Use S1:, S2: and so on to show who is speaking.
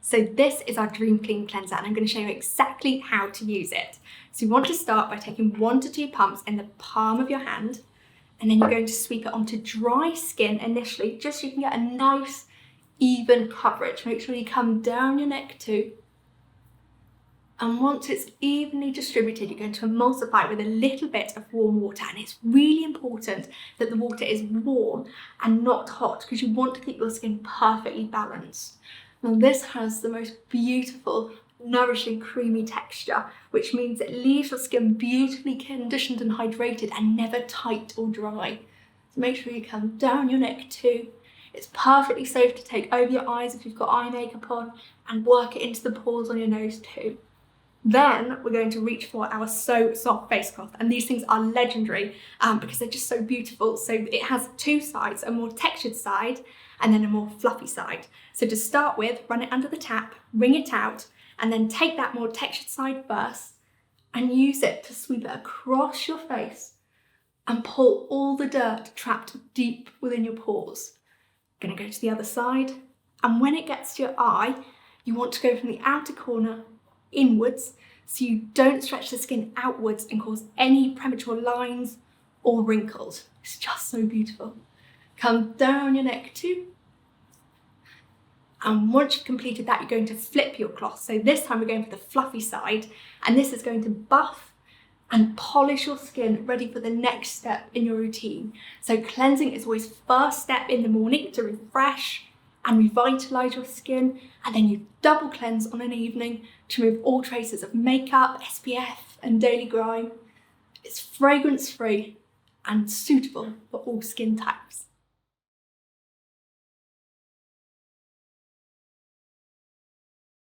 S1: So this is our Dream Clean Cleanser, and I'm going to show you exactly how to use it. So you want to start by taking 1 to 2 pumps in the palm of your hand, and then you're going to sweep it onto dry skin initially, just so you can get a nice, even coverage. Make sure you come down your neck too. And once it's evenly distributed, you're going to emulsify it with a little bit of warm water. And it's really important that the water is warm and not hot, because you want to keep your skin perfectly balanced. Now this has the most beautiful, nourishing, creamy texture, which means it leaves your skin beautifully conditioned and hydrated and never tight or dry. So make sure you come down your neck too. It's perfectly safe to take over your eyes if you've got eye makeup on, and work it into the pores on your nose too. Then we're going to reach for our So Soft face cloth, and these things are legendary because they're just so beautiful. So it has 2 sides, a more textured side and then a more fluffy side. So to start with, run it under the tap, wring it out, and then take that more textured side first and use it to sweep it across your face and pull all the dirt trapped deep within your pores. I'm going to go to the other side, and when it gets to your eye, you want to go from the outer corner inwards, so you don't stretch the skin outwards and cause any premature lines or wrinkles. It's just so beautiful. Come down your neck too. And once you've completed that, you're going to flip your cloth. So this time we're going for the fluffy side, and this is going to buff and polish your skin ready for the next step in your routine. So cleansing is always first step in the morning to refresh and revitalise your skin, and then you double cleanse on an evening to remove all traces of makeup, SPF and daily grime. It's fragrance free and suitable for all skin types.